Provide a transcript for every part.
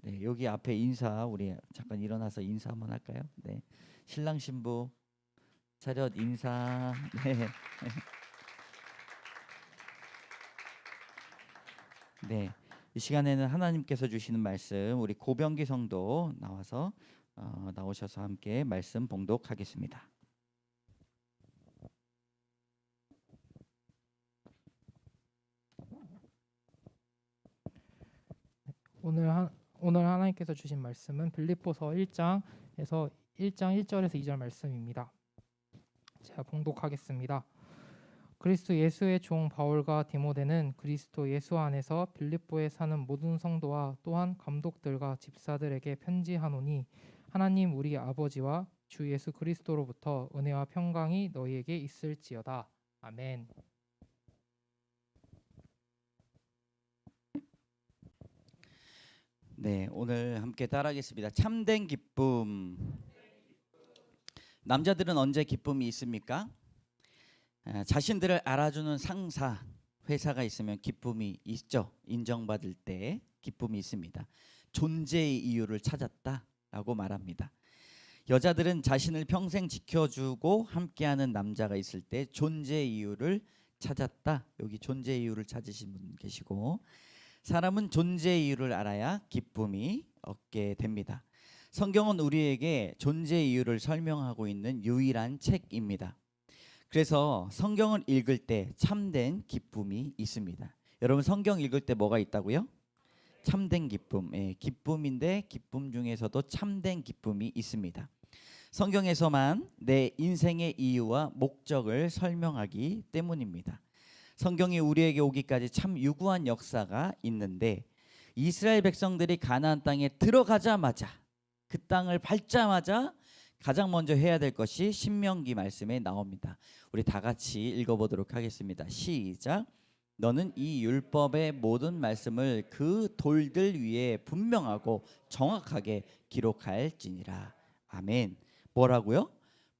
네, 여기 앞에 인사 우리 잠깐 일어나서 인사 한번 할까요? 네, 신랑 신부 차렷 인사. 네, 네. 이 시간에는 하나님께서 주시는 말씀 우리 고병기 성도 나와서 나오셔서 함께 말씀 봉독하겠습니다. 오늘 하나님께서 주신 말씀은 빌립보서 1장에서 1장 1절에서 2절 말씀입니다. 제가 봉독하겠습니다. 그리스도 예수의 종 바울과 디모데는 그리스도 예수 안에서 빌립보에 사는 모든 성도와 또한 감독들과 집사들에게 편지하노니 하나님 우리 아버지와 주 예수 그리스도로부터 은혜와 평강이 너희에게 있을지어다. 아멘. 네, 오늘 함께 따라하겠습니다. 참된 기쁨. 남자들은 언제 기쁨이 있습니까? 자신들을 알아주는 상사, 회사가 있으면 기쁨이 있죠. 인정받을 때 기쁨이 있습니다. 존재의 이유를 찾았다라고 말합니다. 여자들은 자신을 평생 지켜주고 함께하는 남자가 있을 때 존재의 이유를 찾았다. 여기 존재의 이유를 찾으신 분 계시고, 사람은 존재의 이유를 알아야 기쁨이 얻게 됩니다. 성경은 우리에게 존재의 이유를 설명하고 있는 유일한 책입니다. 그래서 성경을 읽을 때 참된 기쁨이 있습니다. 여러분 성경 읽을 때 뭐가 있다고요? 참된 기쁨. 기쁨인데 기쁨 중에서도 참된 기쁨이 있습니다. 성경에서만 내 인생의 이유와 목적을 설명하기 때문입니다. 성경이 우리에게 오기까지 참 유구한 역사가 있는데, 이스라엘 백성들이 가나안 땅에 들어가자마자, 그 땅을 밟자마자 가장 먼저 해야 될 것이 신명기 말씀에 나옵니다. 우리 다 같이 읽어보도록 하겠습니다. 시작. 너는 이 율법의 모든 말씀을 그 돌들 위에 분명하고 정확하게 기록할지니라. 아멘. 뭐라고요?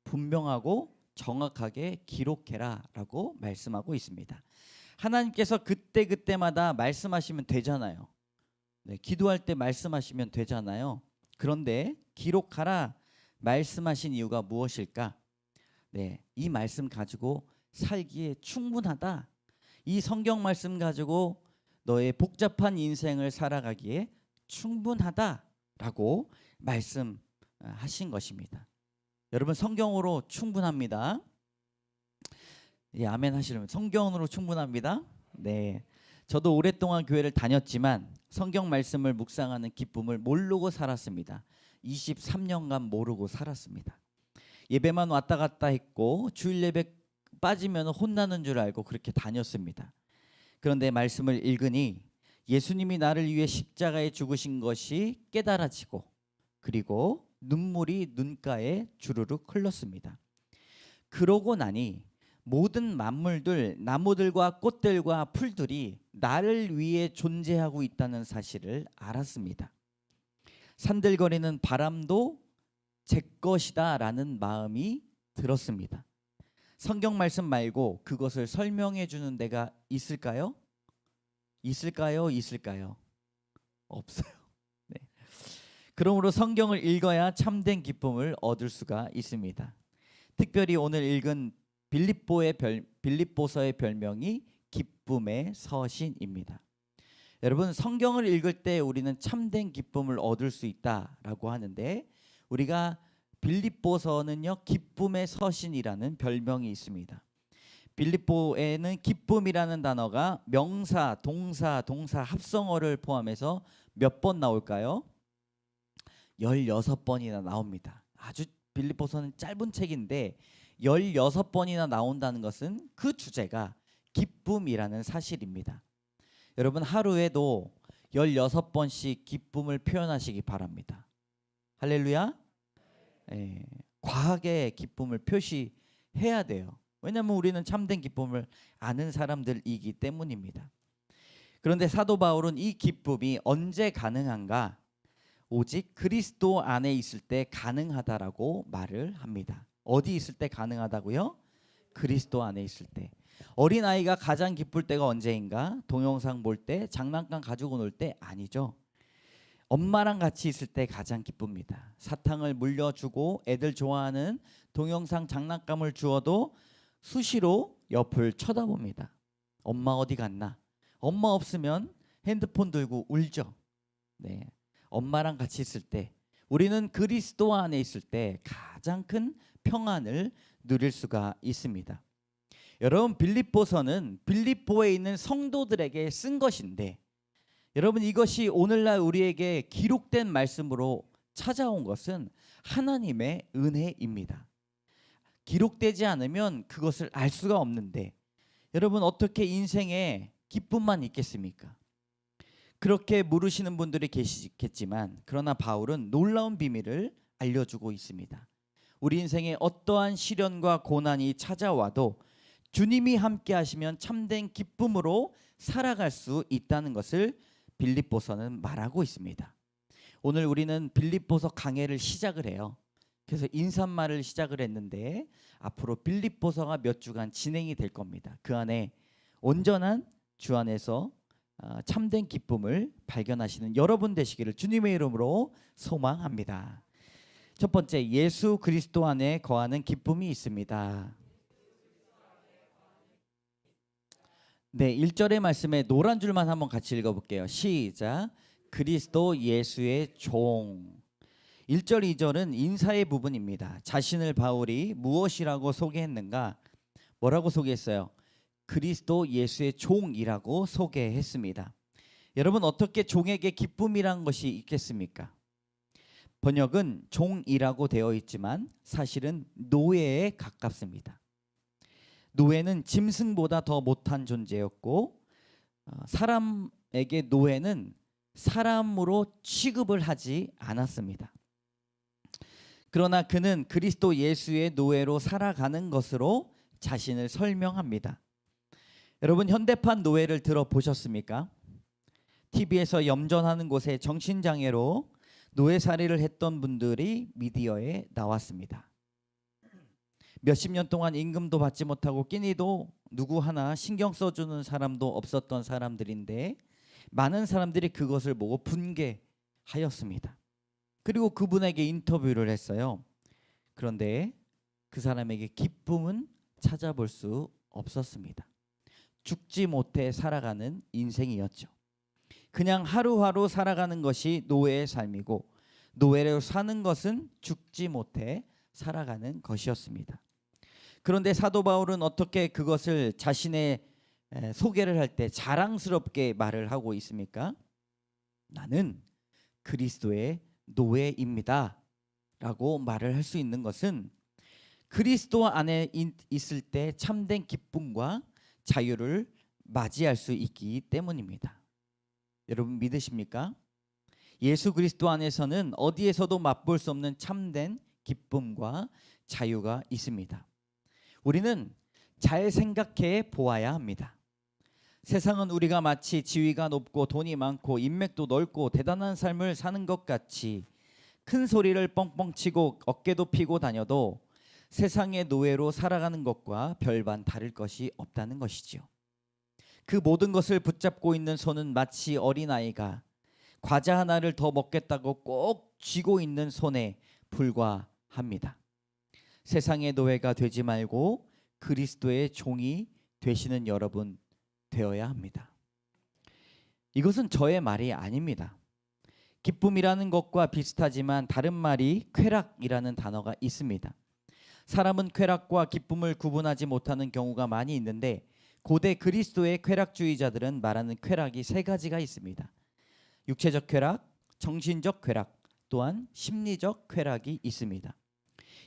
분명하고 정확하게 기록해라 라고 말씀하고 있습니다. 하나님께서 그때마다 말씀하시면 되잖아요. 네, 기도할 때 말씀하시면 되잖아요. 그런데 기록하라 말씀하신 이유가 무엇일까? 네, 이 말씀 가지고 살기에 충분하다. 이 성경 말씀 가지고 너의 복잡한 인생을 살아가기에 충분하다라고 말씀하신 것입니다. 여러분 성경으로 충분합니다. 예, 아멘 하시려면 성경으로 충분합니다. 네, 저도 오랫동안 교회를 다녔지만 성경 말씀을 묵상하는 기쁨을 모르고 살았습니다. 23년간 모르고 살았습니다. 예배만 왔다 갔다 했고 주일 예배 빠지면 혼나는 줄 알고 그렇게 다녔습니다. 그런데 말씀을 읽으니 예수님이 나를 위해 십자가에 죽으신 것이 깨달아지고, 그리고 눈물이 눈가에 주르륵 흘렀습니다. 그러고 나니 모든 만물들, 나무들과 꽃들과 풀들이 나를 위해 존재하고 있다는 사실을 알았습니다. 산들거리는 바람도 제 것이다 라는 마음이 들었습니다. 성경 말씀 말고 그것을 설명해 주는 데가 있을까요? 있을까요? 없어요. 네. 그러므로 성경을 읽어야 참된 기쁨을 얻을 수가 있습니다. 특별히 오늘 읽은 빌립보서의 별명이 기쁨의 서신입니다. 여러분 성경을 읽을 때 우리는 참된 기쁨을 얻을 수 있다라고 하는데, 우리가 빌립보서는요 기쁨의 서신이라는 별명이 있습니다. 빌립보에는 기쁨이라는 단어가 명사, 동사 합성어를 포함해서 몇 번 나올까요? 16번이나 나옵니다. 아주 빌립보서는 짧은 책인데 16번이나 나온다는 것은 그 주제가 기쁨이라는 사실입니다. 여러분 하루에도 16번씩 기쁨을 표현하시기 바랍니다. 할렐루야. 과하게 기쁨을 표시해야 돼요. 왜냐하면 우리는 참된 기쁨을 아는 사람들이기 때문입니다. 그런데 사도 바울은 이 기쁨이 언제 가능한가? 오직 그리스도 안에 있을 때 가능하다라고 말을 합니다. 어디 있을 때 가능하다고요? 그리스도 안에 있을 때. 어린아이가 가장 기쁠 때가 언제인가? 동영상 볼 때, 장난감 가지고 놀 때? 아니죠. 엄마랑 같이 있을 때 가장 기쁩니다. 사탕을 물려주고 애들 좋아하는 동영상 장난감을 주어도 수시로 옆을 쳐다봅니다. 엄마 어디 갔나? 엄마 없으면 핸드폰 들고 울죠. 네, 엄마랑 같이 있을 때, 우리는 그리스도 안에 있을 때 가장 큰 평안을 누릴 수가 있습니다. 여러분, 빌립보서는 빌립보에 있는 성도들에게 쓴 것인데, 여러분, 이것이 오늘날 우리에게 기록된 말씀으로 찾아온 것은 하나님의 은혜입니다. 기록되지 않으면 그것을 알 수가 없는데, 여러분, 어떻게 인생에 기쁨만 있겠습니까? 그렇게 물으시는 분들이 계시겠지만, 그러나 바울은 놀라운 비밀을 알려주고 있습니다. 우리 인생에 어떠한 시련과 고난이 찾아와도 주님이 함께 하시면 참된 기쁨으로 살아갈 수 있다는 것을 빌립보서는 말하고 있습니다. 오늘 우리는 빌립보서 강해를 시작을 해요. 그래서 인사말을 시작을 했는데 앞으로 빌립보서가 몇 주간 진행이 될 겁니다. 그 안에 온전한 주 안에서 참된 기쁨을 발견하시는 여러분 되시기를 주님의 이름으로 소망합니다. 첫 번째, 예수 그리스도 안에 거하는 기쁨이 있습니다. 네, 1절의 말씀에 노란 줄만 한번 같이 읽어볼게요. 시작. 그리스도 예수의 종. 1절 2절은 인사의 부분입니다. 자신을 바울이 무엇이라고 소개했는가? 뭐라고 소개했어요? 그리스도 예수의 종이라고 소개했습니다. 여러분, 어떻게 종에게 기쁨이란 것이 있겠습니까? 번역은 종이라고 되어 있지만 사실은 노예에 가깝습니다. 노예는 짐승보다 더 못한 존재였고, 사람에게 노예는 사람으로 취급을 하지 않았습니다. 그러나 그는 그리스도 예수의 노예로 살아가는 것으로 자신을 설명합니다. 여러분, 현대판 노예를 들어보셨습니까? TV에서 염전하는 곳에 정신장애로 노예살이를 했던 분들이 미디어에 나왔습니다. 몇십 년 동안 임금도 받지 못하고 끼니도 누구 하나 신경 써주는 사람도 없었던 사람들인데, 많은 사람들이 그것을 보고 분개하였습니다. 그리고 그분에게 인터뷰를 했어요. 그런데 그 사람에게 기쁨은 찾아볼 수 없었습니다. 죽지 못해 살아가는 인생이었죠. 그냥 하루하루 살아가는 것이 노예의 삶이고, 노예로 사는 것은 죽지 못해 살아가는 것이었습니다. 그런데 사도 바울은 어떻게 그것을 자신의 소개를 할 때 자랑스럽게 말을 하고 있습니까? 나는 그리스도의 노예입니다 라고 말을 할 수 있는 것은 그리스도 안에 있을 때 참된 기쁨과 자유를 맞이할 수 있기 때문입니다. 여러분, 믿으십니까? 예수 그리스도 안에서는 어디에서도 맛볼 수 없는 참된 기쁨과 자유가 있습니다. 우리는 잘 생각해 보아야 합니다. 세상은 우리가 마치 지위가 높고 돈이 많고 인맥도 넓고 대단한 삶을 사는 것 같이 큰 소리를 뻥뻥 치고 어깨도 피고 다녀도 세상의 노예로 살아가는 것과 별반 다를 것이 없다는 것이지요. 그 모든 것을 붙잡고 있는 손은 마치 어린아이가 과자 하나를 더 먹겠다고 꼭 쥐고 있는 손에 불과합니다. 세상의 노예가 되지 말고 그리스도의 종이 되시는 여러분 되어야 합니다. 이것은 저의 말이 아닙니다. 기쁨이라는 것과 비슷하지만 다른 말이 쾌락이라는 단어가 있습니다. 사람은 쾌락과 기쁨을 구분하지 못하는 경우가 많이 있는데, 고대 그리스도의 쾌락주의자들은 말하는 쾌락이 세 가지가 있습니다. 육체적 쾌락, 정신적 쾌락, 또한 심리적 쾌락이 있습니다.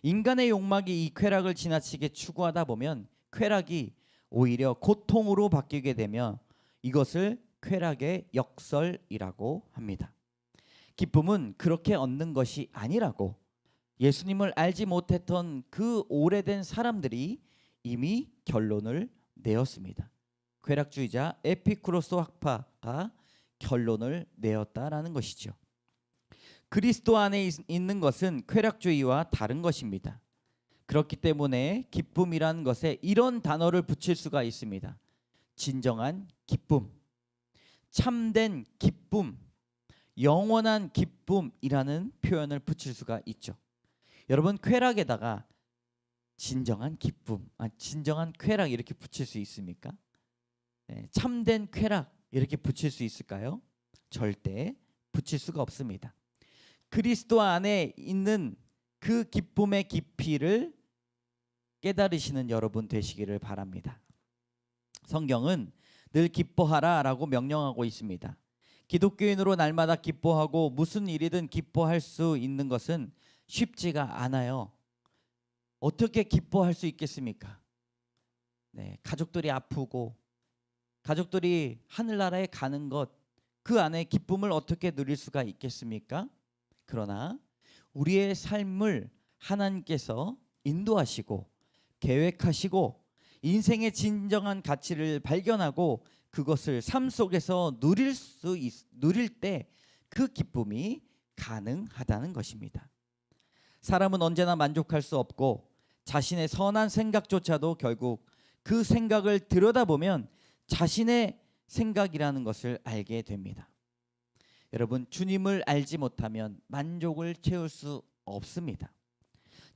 인간의 욕망이 이 쾌락을 지나치게 추구하다 보면 쾌락이 오히려 고통으로 바뀌게 되며 이것을 쾌락의 역설이라고 합니다. 기쁨은 그렇게 얻는 것이 아니라고 예수님을 알지 못했던 그 오래된 사람들이 이미 결론을 내었습니다. 쾌락주의자 에피쿠로스 학파가 결론을 내었다라는 것이죠. 그리스도 안에 있는 것은 쾌락주의와 다른 것입니다. 그렇기 때문에 기쁨이라는 것에 이런 단어를 붙일 수가 있습니다. 진정한 기쁨, 참된 기쁨, 영원한 기쁨이라는 표현을 붙일 수가 있죠. 여러분, 쾌락에다가 진정한 기쁨, 진정한 쾌락 이렇게 붙일 수 있습니까? 네, 참된 쾌락 이렇게 붙일 수 있을까요? 절대 붙일 수가 없습니다. 그리스도 안에 있는 그 기쁨의 깊이를 깨달으시는 여러분 되시기를 바랍니다. 성경은 늘 기뻐하라라고 명령하고 있습니다. 기독교인으로 날마다 기뻐하고 무슨 일이든 기뻐할 수 있는 것은 쉽지가 않아요. 어떻게 기뻐할 수 있겠습니까? 네, 가족들이 아프고 가족들이 하늘나라에 가는 것, 그 안에 기쁨을 어떻게 누릴 수가 있겠습니까? 그러나 우리의 삶을 하나님께서 인도하시고 계획하시고 인생의 진정한 가치를 발견하고 그것을 삶 속에서 누릴 때 그 기쁨이 가능하다는 것입니다. 사람은 언제나 만족할 수 없고 자신의 선한 생각조차도 결국 그 생각을 들여다보면 자신의 생각이라는 것을 알게 됩니다. 여러분, 주님을 알지 못하면 만족을 채울 수 없습니다.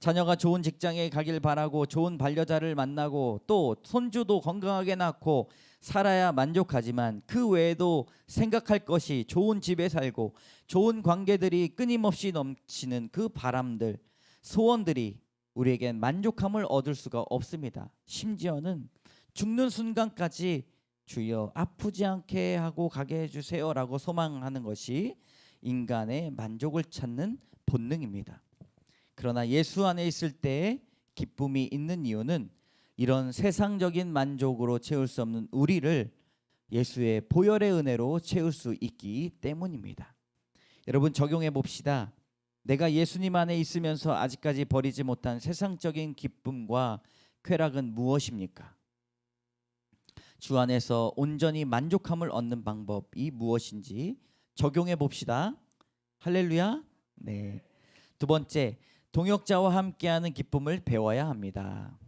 자녀가 좋은 직장에 가길 바라고 좋은 반려자를 만나고 또 손주도 건강하게 낳고 살아야 만족하지만 그 외에도 생각할 것이 좋은 집에 살고 좋은 관계들이 끊임없이 넘치는 그 바람들, 소원들이 우리에겐 만족함을 얻을 수가 없습니다. 심지어는 죽는 순간까지 주여 아프지 않게 하고 가게 해주세요라고 소망하는 것이 인간의 만족을 찾는 본능입니다. 그러나 예수 안에 있을 때 기쁨이 있는 이유는 이런 세상적인 만족으로 채울 수 없는 우리를 예수의 보혈의 은혜로 채울 수 있기 때문입니다. 여러분, 적용해 봅시다. 내가 예수님 안에 있으면서 아직까지 버리지 못한 세상적인 기쁨과 쾌락은 무엇입니까? 주 안에서 온전히 만족함을 얻는 방법이 무엇인지 적용해 봅시다. 할렐루야. 네. 두 번째, 동역자와 함께하는 기쁨을 배워야 합니다.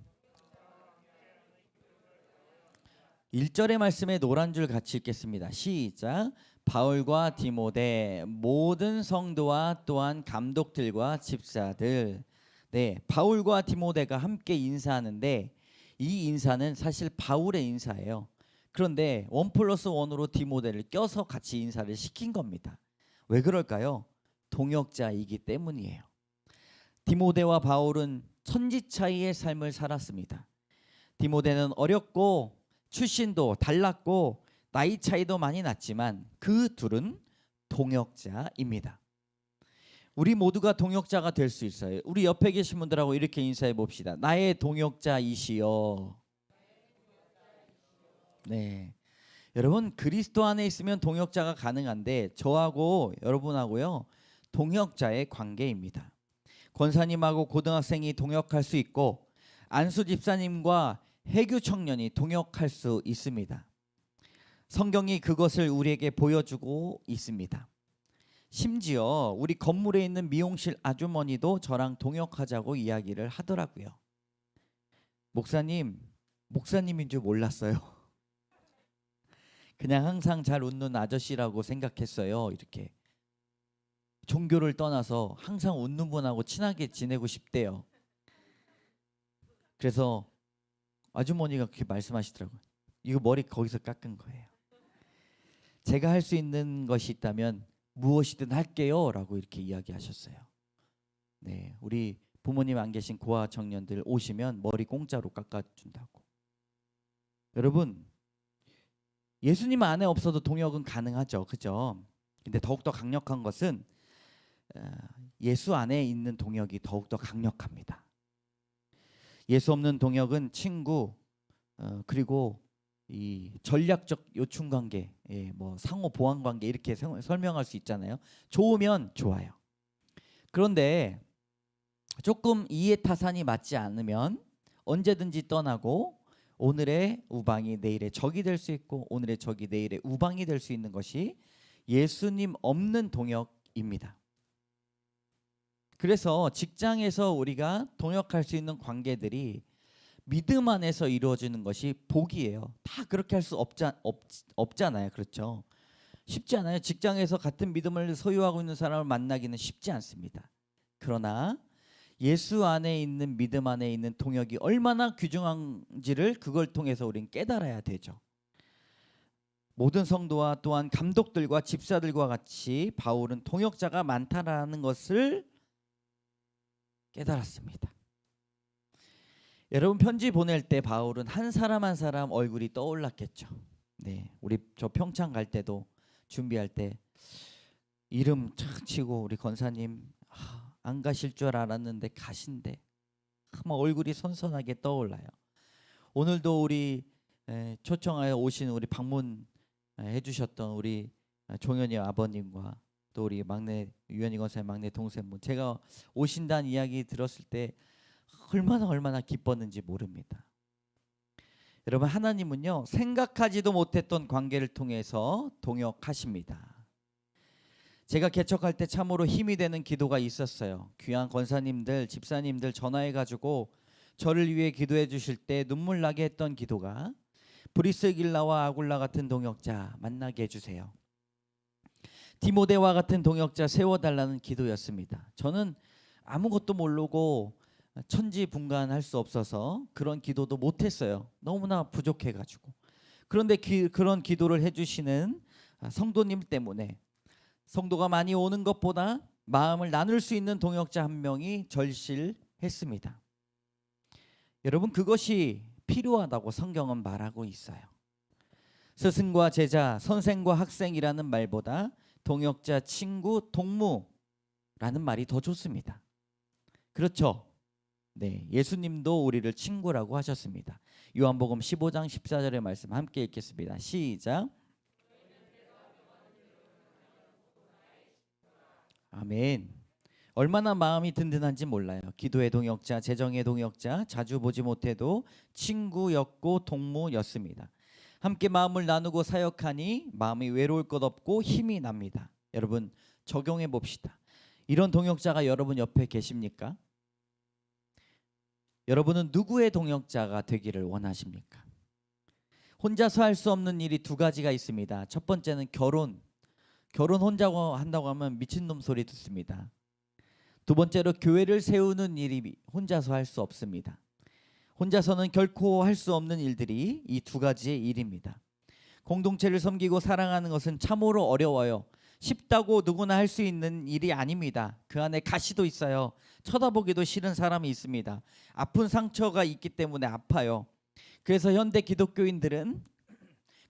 1절의 말씀에 노란 줄 같이 읽겠습니다. 시작. 바울과 디모데 모든 성도와 또한 감독들과 집사들. 네, 바울과 디모데가 함께 인사하는데 이 인사는 사실 바울의 인사예요. 그런데 1+1으로 디모데를 껴서 같이 인사를 시킨 겁니다. 왜 그럴까요? 동역자이기 때문이에요. 디모데와 바울은 천지 차이의 삶을 살았습니다. 디모데는 어렸고 출신도 달랐고 나이 차이도 많이 났지만 그 둘은 동역자입니다. 우리 모두가 동역자가 될 수 있어요. 우리 옆에 계신 분들하고 이렇게 인사해 봅시다. 나의 동역자이시여. 네, 여러분, 그리스도 안에 있으면 동역자가 가능한데 저하고 여러분하고요 동역자의 관계입니다. 권사님하고 고등학생이 동역할 수 있고 안수 집사님과 해교 청년이 동역할 수 있습니다. 성경이 그것을 우리에게 보여주고 있습니다. 심지어 우리 건물에 있는 미용실 아주머니도 저랑 동역하자고 이야기를 하더라고요. 목사님인 줄 몰랐어요. 그냥 항상 잘 웃는 아저씨라고 생각했어요. 이렇게 종교를 떠나서 항상 웃는 분하고 친하게 지내고 싶대요. 그래서 아주머니가 그렇게 말씀하시더라고요. 이거 머리 거기서 깎은 거예요. 제가 할 수 있는 것이 있다면 무엇이든 할게요 라고 이렇게 이야기하셨어요. 네, 우리 부모님 안 계신 고아 청년들 오시면 머리 공짜로 깎아준다고. 여러분, 예수님 안에 없어도 동역은 가능하죠. 그죠? 근데 더욱더 강력한 것은 예수 안에 있는 동역이 더욱더 강력합니다. 예수 없는 동역은 친구, 그리고 이 전략적 요충 관계, 뭐 상호 보완 관계 이렇게 설명할 수 있잖아요. 좋으면 좋아요. 그런데 조금 이해 타산이 맞지 않으면 언제든지 떠나고 오늘의 우방이 내일의 적이 될 수 있고 오늘의 적이 내일의 우방이 될 수 있는 것이 예수님 없는 동역입니다. 그래서 직장에서 우리가 동역할 수 있는 관계들이 믿음 안에서 이루어지는 것이 복이에요. 다 그렇게 할 수 없잖아요. 그렇죠? 쉽지 않아요. 직장에서 같은 믿음을 소유하고 있는 사람을 만나기는 쉽지 않습니다. 그러나 예수 안에 있는 믿음 안에 있는 동역이 얼마나 귀중한지를 그걸 통해서 우리는 깨달아야 되죠. 모든 성도와 또한 감독들과 집사들과 같이 바울은 동역자가 많다라는 것을 깨달았습니다. 여러분 편지 보낼 때 바울은 한 사람 한 사람 얼굴이 떠올랐겠죠. 네, 우리 저 평창 갈 때도 준비할 때 이름 착 치고 우리 권사님 안 가실 줄 알았는데 가신대. 막 얼굴이 선선하게 떠올라요. 오늘도 우리 초청하여 오신 우리 방문 해주셨던 우리 종현이 아버님과 또 우리 막내 유현이 권사의 막내 동생분, 제가 오신다는 이야기 들었을 때 얼마나 기뻤는지 모릅니다. 여러분 하나님은요 생각하지도 못했던 관계를 통해서 동역하십니다. 제가 개척할 때 참으로 힘이 되는 기도가 있었어요. 귀한 권사님들, 집사님들 전화해가지고 저를 위해 기도해 주실 때 눈물 나게 했던 기도가 브리스길라와 아굴라 같은 동역자 만나게 해주세요. 디모데와 같은 동역자 세워달라는 기도였습니다. 저는 아무것도 모르고 천지분간할 수 없어서 그런 기도도 못했어요. 너무나 부족해가지고. 그런데 그런 기도를 해주시는 성도님 때문에 성도가 많이 오는 것보다 마음을 나눌 수 있는 동역자 한 명이 절실했습니다. 여러분 그것이 필요하다고 성경은 말하고 있어요. 스승과 제자, 선생과 학생이라는 말보다 동역자, 친구, 동무라는 말이 더 좋습니다. 그렇죠? 네, 예수님도 우리를 친구라고 하셨습니다. 요한복음 15장 14절의 말씀 함께 읽겠습니다. 시작. 아멘. 얼마나 마음이 든든한지 몰라요. 기도의 동역자, 재정의 동역자, 자주 보지 못해도 친구였고 동무였습니다. 함께 마음을 나누고 사역하니 마음이 외로울 것 없고 힘이 납니다. 여러분 적용해 봅시다. 이런 동역자가 여러분 옆에 계십니까? 여러분은 누구의 동역자가 되기를 원하십니까? 혼자서 할 수 없는 일이 두 가지가 있습니다. 첫 번째는 결혼 혼자 한다고 하면 미친놈 소리 듣습니다. 두 번째로 교회를 세우는 일이 혼자서 할 수 없습니다. 혼자서는 결코 할 수 없는 일들이 이 두 가지의 일입니다. 공동체를 섬기고 사랑하는 것은 참으로 어려워요. 쉽다고 누구나 할 수 있는 일이 아닙니다. 그 안에 가시도 있어요. 쳐다보기도 싫은 사람이 있습니다. 아픈 상처가 있기 때문에 아파요. 그래서 현대 기독교인들은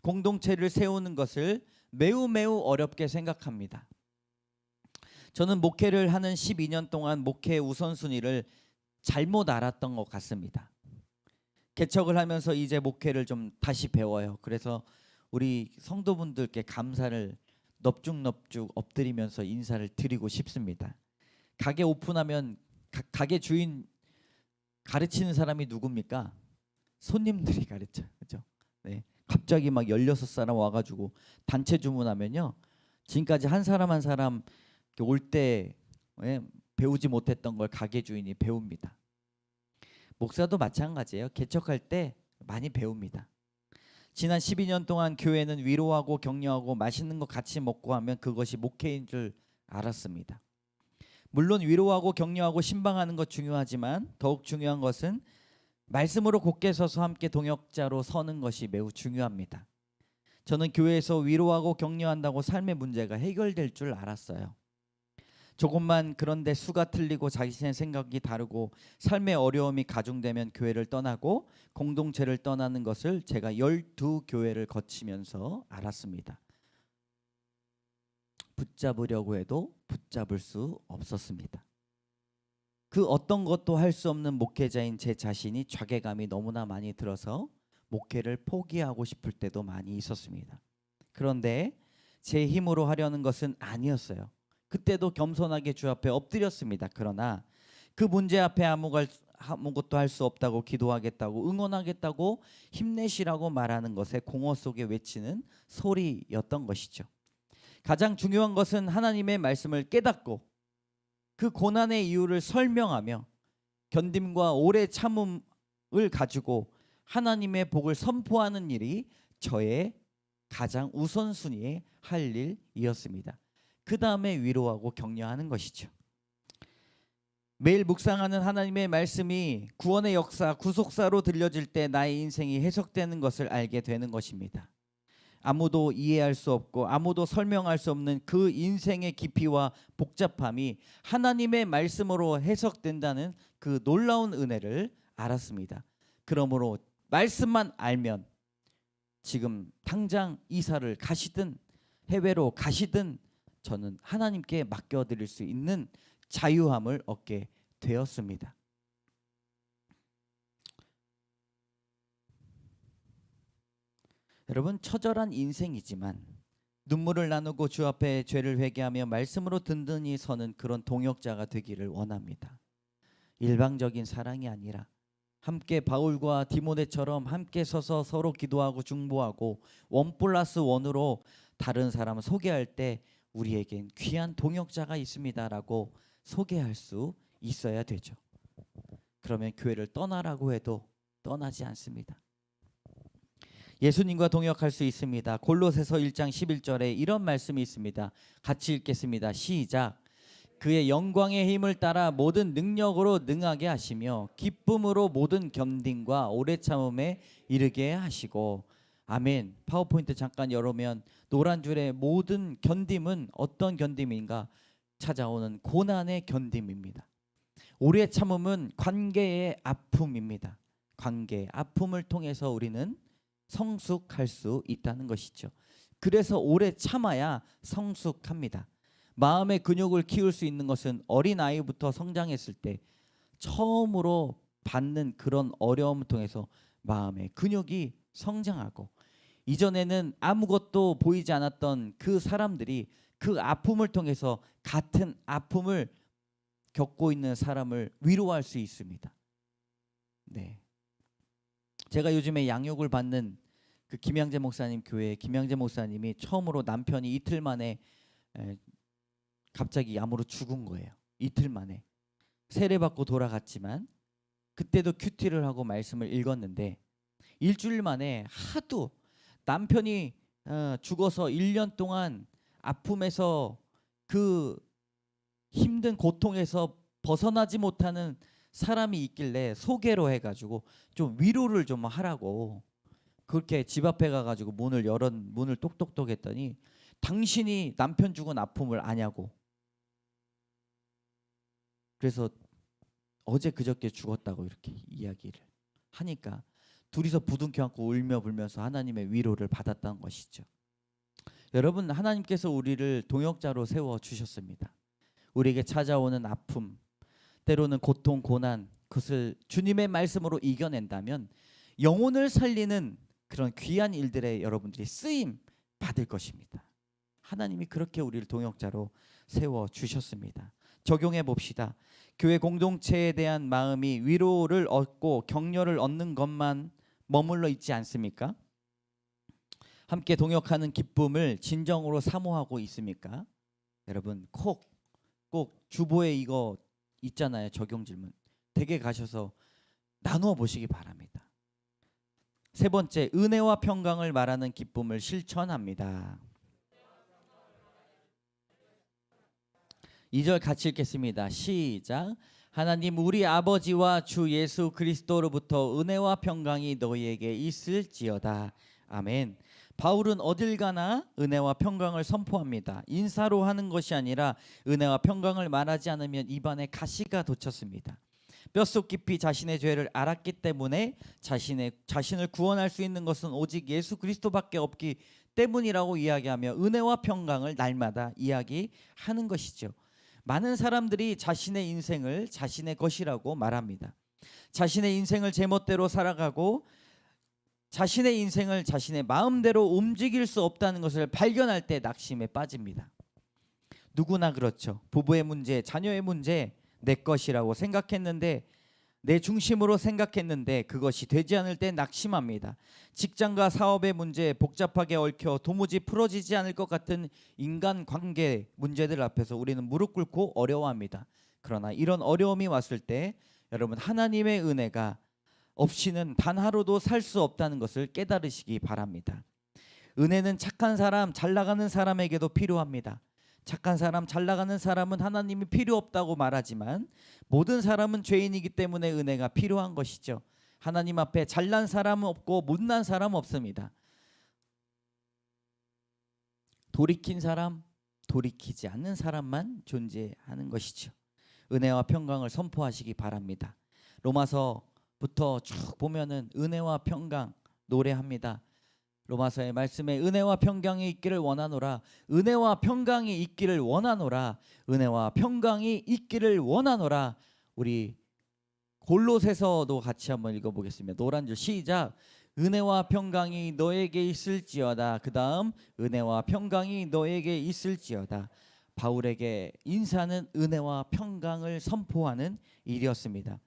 공동체를 세우는 것을 매우 어렵게 생각합니다. 저는 목회를 하는 12년 동안 목회의 우선순위를 잘못 알았던 것 같습니다. 개척을 하면서 이제 목회를 좀 다시 배워요. 그래서 우리 성도분들께 감사를 넙죽 엎드리면서 인사를 드리고 싶습니다. 가게 오픈하면 가게 주인 가르치는 사람이 누굽니까? 손님들이 가르쳐요. 그렇죠? 네. 갑자기 막 16사람 와가지고 단체 주문하면요, 지금까지 한 사람 올 때 배우지 못했던 걸 가게 주인이 배웁니다. 목사도 마찬가지예요. 개척할 때 많이 배웁니다. 지난 12년 동안 교회는 위로하고 격려하고 맛있는 거 같이 먹고 하면 그것이 목회인 줄 알았습니다. 물론 위로하고 격려하고 신방하는 것 중요하지만 더욱 중요한 것은 말씀으로 굳게 서서 함께 동역자로 서는 것이 매우 중요합니다. 저는 교회에서 위로하고 격려한다고 삶의 문제가 해결될 줄 알았어요. 조금만 그런데 수가 틀리고 자신의 생각이 다르고 삶의 어려움이 가중되면 교회를 떠나고 공동체를 떠나는 것을 제가 12교회를 거치면서 알았습니다. 붙잡으려고 해도 붙잡을 수 없었습니다. 그 어떤 것도 할 수 없는 목회자인 제 자신이 자괴감이 너무나 많이 들어서 목회를 포기하고 싶을 때도 많이 있었습니다. 그런데 제 힘으로 하려는 것은 아니었어요. 그때도 겸손하게 주 앞에 엎드렸습니다. 그러나 그 문제 앞에 아무것도 할 수 없다고 기도하겠다고 응원하겠다고 힘내시라고 말하는 것에 공허 속에 외치는 소리였던 것이죠. 가장 중요한 것은 하나님의 말씀을 깨닫고 그 고난의 이유를 설명하며 견딤과 오래 참음을 가지고 하나님의 복을 선포하는 일이 저의 가장 우선순위의 할 일이었습니다. 그 다음에 위로하고 격려하는 것이죠. 매일 묵상하는 하나님의 말씀이 구원의 역사, 구속사로 들려질 때 나의 인생이 해석되는 것을 알게 되는 것입니다. 아무도 이해할 수 없고 아무도 설명할 수 없는 그 인생의 깊이와 복잡함이 하나님의 말씀으로 해석된다는 그 놀라운 은혜를 알았습니다. 그러므로 말씀만 알면 지금 당장 이사를 가시든 해외로 가시든 저는 하나님께 맡겨드릴 수 있는 자유함을 얻게 되었습니다. 여러분, 처절한 인생이지만 눈물을 나누고 주 앞에 죄를 회개하며 말씀으로 든든히 서는 그런 동역자가 되기를 원합니다. 일방적인 사랑이 아니라 함께 바울과 디모데처럼 함께 서서 서로 기도하고 중보하고 1+1으로 다른 사람을 소개할 때 우리에겐 귀한 동역자가 있습니다라고 소개할 수 있어야 되죠. 그러면 교회를 떠나라고 해도 떠나지 않습니다. 예수님과 동역할 수 있습니다. 골로새서 1장 11절에 이런 말씀이 있습니다. 같이 읽겠습니다. 시작. 그의 영광의 힘을 따라 모든 능력으로 능하게 하시며 기쁨으로 모든 견딤과 오래 참음에 이르게 하시고. 아멘. 파워포인트 잠깐 열으면 노란 줄의 모든 견딤은 어떤 견딤인가? 찾아오는 고난의 견딤입니다. 오래 참음은 관계의 아픔입니다. 관계의 아픔을 통해서 우리는 성숙할 수 있다는 것이죠. 그래서 오래 참아야 성숙합니다. 마음의 근육을 키울 수 있는 것은 어린아이부터 성장했을 때 처음으로 받는 그런 어려움을 통해서 마음의 근육이 성장하고, 이전에는 아무것도 보이지 않았던 그 사람들이 그 아픔을 통해서 같은 아픔을 겪고 있는 사람을 위로할 수 있습니다. 네. 제가 요즘에 양육을 받는 그 김양재 목사님 교회 김양재 목사님이 처음으로 남편이 이틀 만에 갑자기 암으로 죽은 거예요. 이틀 만에 세례받고 돌아갔지만 그때도 큐티를 하고 말씀을 읽었는데 일주일 만에 하도 남편이 죽어서 1년 동안 아픔에서 그 힘든 고통에서 벗어나지 못하는 사람이 있길래 소개로 해가지고 좀 위로를 좀 하라고 그렇게 집 앞에 가가지고 문을 똑똑똑 했더니 당신이 남편 죽은 아픔을 아냐고. 그래서 어제 그저께 죽었다고 이렇게 이야기를 하니까 둘이서 부둥켜 안고 울며 불면서 하나님의 위로를 받았다는 것이죠. 여러분, 하나님께서 우리를 동역자로 세워 주셨습니다. 우리에게 찾아오는 아픔, 때로는 고통, 고난, 그것을 주님의 말씀으로 이겨낸다면 영혼을 살리는 그런 귀한 일들에 여러분들이 쓰임 받을 것입니다. 하나님이 그렇게 우리를 동역자로 세워 주셨습니다. 적용해 봅시다. 교회 공동체에 대한 마음이 위로를 얻고 격려를 얻는 것만 머물러 있지 않습니까? 함께 동역하는 기쁨을 진정으로 사모하고 있습니까? 여러분, 꼭 주보에 이거 있잖아요. 적용 질문. 댁에 가셔서 나누어 보시기 바랍니다. 세 번째, 은혜와 평강을 말하는 기쁨을 실천합니다. 2절 같이 읽겠습니다. 시작. 하나님 우리 아버지와 주 예수 그리스도로부터 은혜와 평강이 너희에게 있을지어다. 아멘. 바울은 어딜 가나 은혜와 평강을 선포합니다. 인사로 하는 것이 아니라 은혜와 평강을 말하지 않으면 입안에 가시가 돋쳤습니다. 뼛속 깊이 자신의 죄를 알았기 때문에 자신을 구원할 수 있는 것은 오직 예수 그리스도밖에 없기 때문이라고 이야기하며 은혜와 평강을 날마다 이야기하는 것이죠. 많은 사람들이 자신의 인생을 자신의 것이라고 말합니다. 자신의 인생을 제멋대로 살아가고 자신의 인생을 자신의 마음대로 움직일 수 없다는 것을 발견할 때 낙심에 빠집니다. 누구나 그렇죠. 부부의 문제, 자녀의 문제, 내 것이라고 생각했는데, 내 중심으로 생각했는데 그것이 되지 않을 때 낙심합니다. 직장과 사업의 문제, 복잡하게 얽혀 도무지 풀어지지 않을 것 같은 인간관계 문제들 앞에서 우리는 무릎 꿇고 어려워합니다. 그러나 이런 어려움이 왔을 때 여러분, 하나님의 은혜가 없이는 단 하루도 살 수 없다는 것을 깨달으시기 바랍니다. 은혜는 착한 사람, 잘 나가는 사람에게도 필요합니다. 착한 사람, 잘 나가는 사람은 하나님이 필요 없다고 말하지만 모든 사람은 죄인이기 때문에 은혜가 필요한 것이죠. 하나님 앞에 잘난 사람은 없고 못난 사람은 없습니다. 돌이킨 사람, 돌이키지 않는 사람만 존재하는 것이죠. 은혜와 평강을 선포하시기 바랍니다. 로마서부터 쭉 보면은 은혜와 평강 노래합니다. 로마서의 말씀에 은혜와 평강이 있기를 원하노라, 은혜와 평강이 있기를 원하노라, 은혜와 평강이 있기를 원하노라. 우리 골로새서도 같이 한번 읽어보겠습니다. 노란 줄 시작. 은혜와 평강이 너에게 있을지어다. 그 다음 은혜와 평강이 너에게 있을지어다. 바울에게 인사는 은혜와 평강을 선포하는 일이었습니다.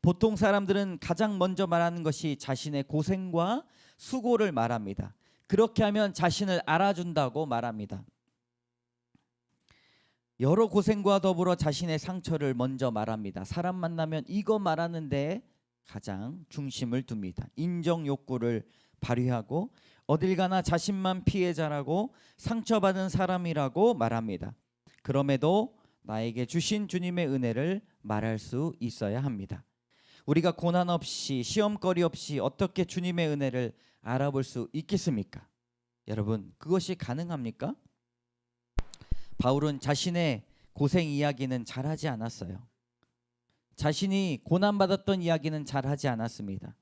보통 사람들은 가장 먼저 말하는 것이 자신의 고생과 수고를 말합니다. 그렇게 하면 자신을 알아준다고 말합니다. 여러 고생과 더불어 자신의 상처를 먼저 말합니다. 사람 만나면 이거 말하는데 가장 중심을 둡니다. 인정 욕구를 발휘하고 어딜 가나 자신만 피해자라고 상처받은 사람이라고 말합니다. 그럼에도 나에게 주신 주님의 은혜를 말할 수 있어야 합니다. 우리가 고난 없이 시험거리 없이 어떻게 주님의 은혜를 알아볼 수 있겠습니까? 여러분, 그것이 가능합니까? 바울은 자신의 고생 이야기는 잘하지 않았어요. 자신이 고난받았던 이야기는 잘하지 않았습니다.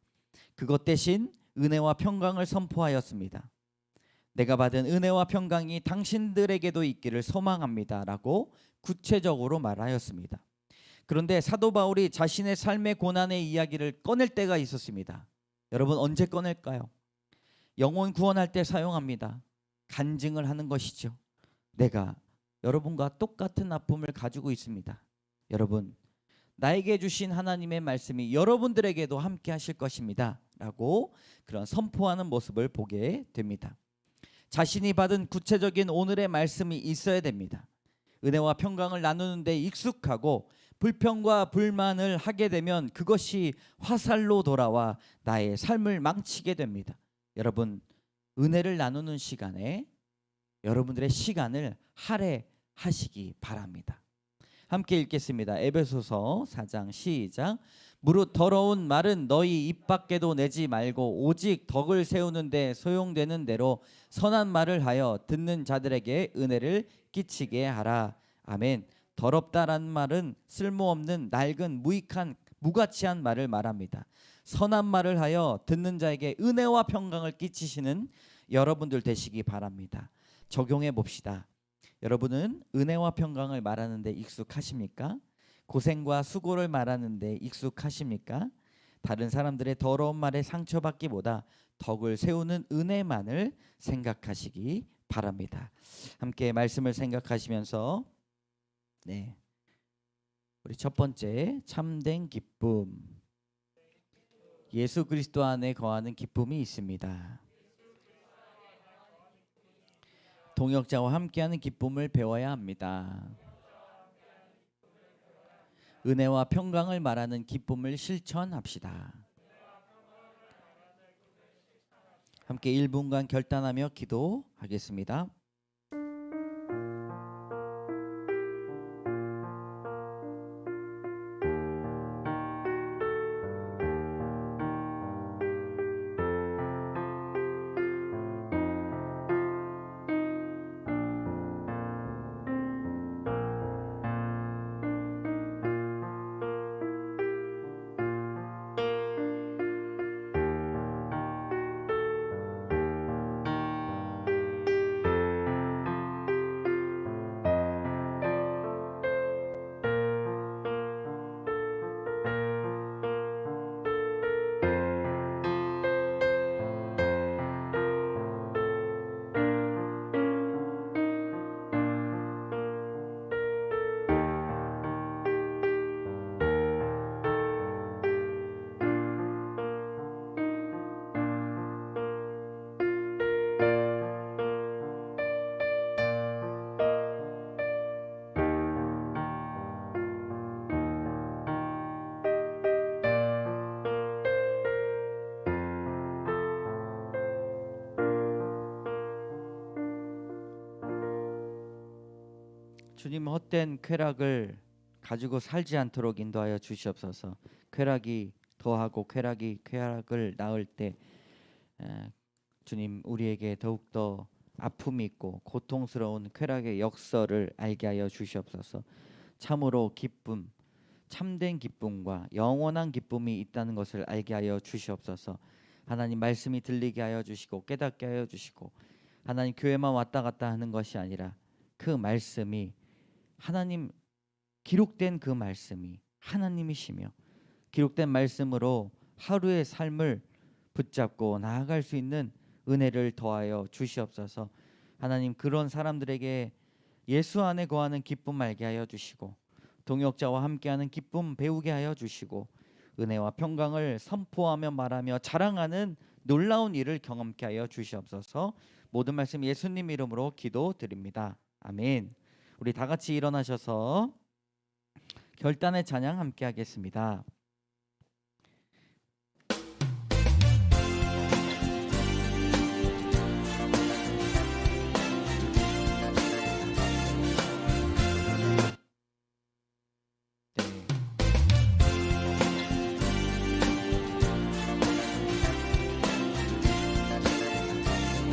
그것 대신 은혜와 평강을 선포하였습니다. 내가 받은 은혜와 평강이 당신들에게도 있기를 소망합니다 라고 구체적으로 말하였습니다. 그런데 사도 바울이 자신의 삶의 고난의 이야기를 꺼낼 때가 있었습니다. 여러분, 언제 꺼낼까요? 영혼 구원할 때 사용합니다. 간증을 하는 것이죠. 내가 여러분과 똑같은 아픔을 가지고 있습니다. 여러분, 나에게 주신 하나님의 말씀이 여러분들에게도 함께 하실 것입니다 라고 그런 선포하는 모습을 보게 됩니다. 자신이 받은 구체적인 오늘의 말씀이 있어야 됩니다. 은혜와 평강을 나누는데 익숙하고 불평과 불만을 하게 되면 그것이 화살로 돌아와 나의 삶을 망치게 됩니다. 여러분, 은혜를 나누는 시간에 여러분들의 시간을 할애하시기 바랍니다. 함께 읽겠습니다. 에베소서 4장 시작. 무릇 더러운 말은 너희 입 밖에도 내지 말고 오직 덕을 세우는 데 소용되는 대로 선한 말을 하여 듣는 자들에게 은혜를 끼치게 하라. 아멘. 더럽다라는 말은 쓸모없는 낡은 무익한 무가치한 말을 말합니다. 선한 말을 하여 듣는 자에게 은혜와 평강을 끼치시는 여러분들 되시기 바랍니다. 적용해 봅시다. 여러분은 은혜와 평강을 말하는데 익숙하십니까? 고생과 수고를 말하는데 익숙하십니까? 다른 사람들의 더러운 말에 상처받기보다 덕을 세우는 은혜만을 생각하시기 바랍니다. 함께 말씀을 생각하시면서 우리 첫 번째 참된 기쁨, 예수 그리스도 안에 거하는 기쁨이 있습니다. 동역자와 함께하는 기쁨을 배워야 합니다. 은혜와 평강을 말하는 기쁨을 실천합시다. 함께 1분간 결단하며 기도하겠습니다. 주님 헛된 쾌락을 가지고 살지 않도록 인도하여 주시옵소서. 쾌락이 더하고 쾌락을 낳을 때 주님 우리에게 더욱더 아픔이 있고 고통스러운 쾌락의 역설을 알게 하여 주시옵소서. 참으로 기쁨, 참된 기쁨과 영원한 기쁨이 있다는 것을 알게 하여 주시옵소서. 하나님 말씀이 들리게 하여 주시고 깨닫게 하여 주시고, 하나님 교회만 왔다 갔다 하는 것이 아니라 그 말씀이 하나님, 기록된 그 말씀이 하나님이시며 기록된 말씀으로 하루의 삶을 붙잡고 나아갈 수 있는 은혜를 더하여 주시옵소서. 하나님 그런 사람들에게 예수 안에 거하는 기쁨 알게 하여 주시고, 동역자와 함께하는 기쁨 배우게 하여 주시고, 은혜와 평강을 선포하며 말하며 자랑하는 놀라운 일을 경험케 하여 주시옵소서. 모든 말씀 예수님 이름으로 기도드립니다. 아멘. 우리 다 같이 일어나셔서 결단의 찬양 함께 하겠습니다.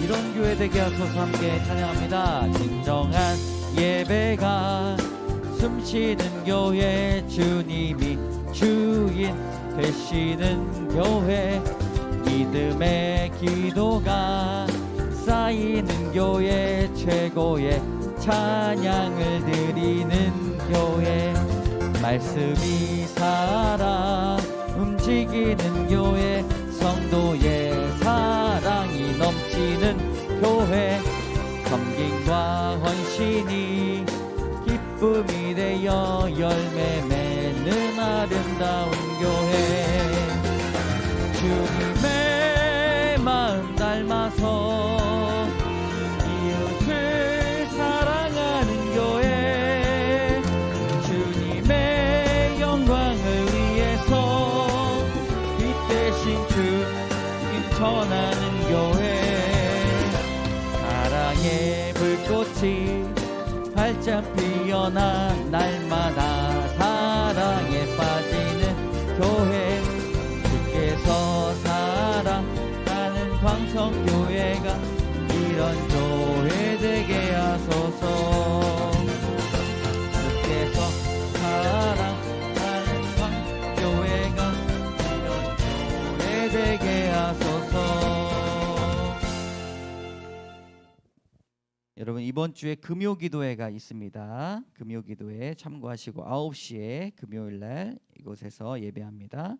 이런 교회 되게 하소서. 함께 찬양합니다. 진정한 예배가 숨쉬는 교회, 주님이 주인 되시는 교회, 믿음의 기도가 쌓이는 교회, 최고의 찬양을 드리는 교회, 말씀이 살아 움직이는 교회, 성도의 사랑이 넘치는 교회, 섬김과 헌신이 기쁨이 되어 열매 맺는 아름다운 교회, 주님의 마음 닮아서 이웃을 사랑하는 교회, 주님의 영광을 위해서 빛 대신 주님 전하는 교회, 사랑의 불꽃이 활짝 피어나 날마다 사랑에 빠지는 교회, 주께서 사랑하는 광성교회가 이런 교회 되게 하소서. 주께서 사랑하는 광교회가 이런 교회 되게 하소서. 여러분 이번 주에 금요기도회가 있습니다. 금요기도회 참고하시고 9시에 금요일날 이곳에서 예배합니다.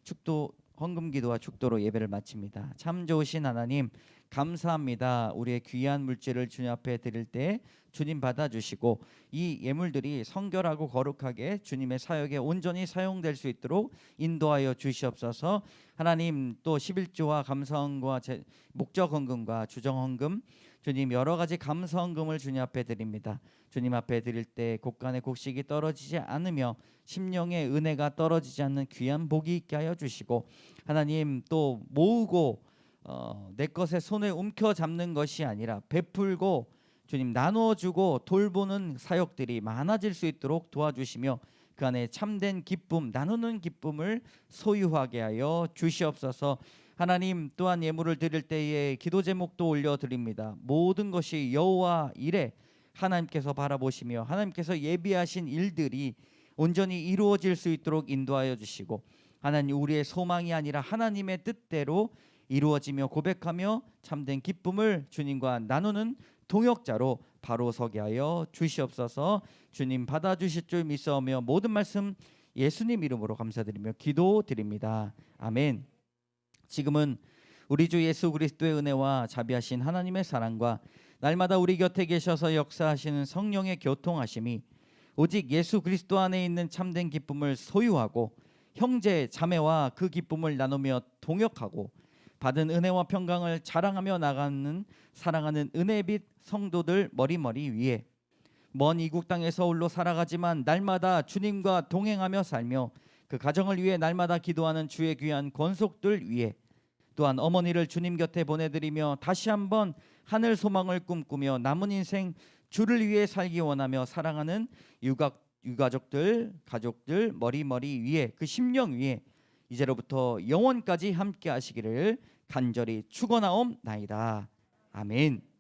축도 헌금기도와 축도로 예배를 마칩니다. 참 좋으신 하나님 감사합니다. 우리의 귀한 물질을 주님 앞에 드릴 때 주님 받아주시고 이 예물들이 성결하고 거룩하게 주님의 사역에 온전히 사용될 수 있도록 인도하여 주시옵소서. 하나님 또 11조와 감사헌금과 목적 헌금과 주정 헌금, 주님 여러 가지 감사 헌금을 주님 앞에 드립니다. 주님 앞에 드릴 때 곡간의 곡식이 떨어지지 않으며 심령의 은혜가 떨어지지 않는 귀한 복이 있게 하여 주시고, 하나님 또 모으고 내 것에 손에 움켜잡는 것이 아니라 베풀고 주님 나눠주고 돌보는 사역들이 많아질 수 있도록 도와주시며 그 안에 참된 기쁨, 나누는 기쁨을 소유하게 하여 주시옵소서. 하나님 또한 예물을 드릴 때에 기도 제목도 올려드립니다. 모든 것이 여호와 이레 하나님께서 바라보시며 하나님께서 예비하신 일들이 온전히 이루어질 수 있도록 인도하여 주시고, 하나님 우리의 소망이 아니라 하나님의 뜻대로 이루어지며 고백하며 참된 기쁨을 주님과 나누는 동역자로 바로 서게 하여 주시옵소서. 주님 받아주실 줄 믿사오며 모든 말씀 예수님 이름으로 감사드리며 기도드립니다. 아멘. 지금은 우리 주 예수 그리스도의 은혜와 자비하신 하나님의 사랑과 날마다 우리 곁에 계셔서 역사하시는 성령의 교통하심이 오직 예수 그리스도 안에 있는 참된 기쁨을 소유하고 형제 자매와 그 기쁨을 나누며 동역하고 받은 은혜와 평강을 자랑하며 나가는 사랑하는 은혜빛 성도들 머리머리 위에, 먼 이국 땅에서 홀로 살아가지만 날마다 주님과 동행하며 살며 그 가정을 위해 날마다 기도하는 주의 귀한 권속들 위에, 또한 어머니를 주님 곁에 보내드리며 다시 한번 하늘 소망을 꿈꾸며 남은 인생 주를 위해 살기 원하며 사랑하는 유가족들, 가족들 머리 위에 그 심령 위에 이제로부터 영원까지 함께 하시기를 간절히 축원하옵나이다. 아멘.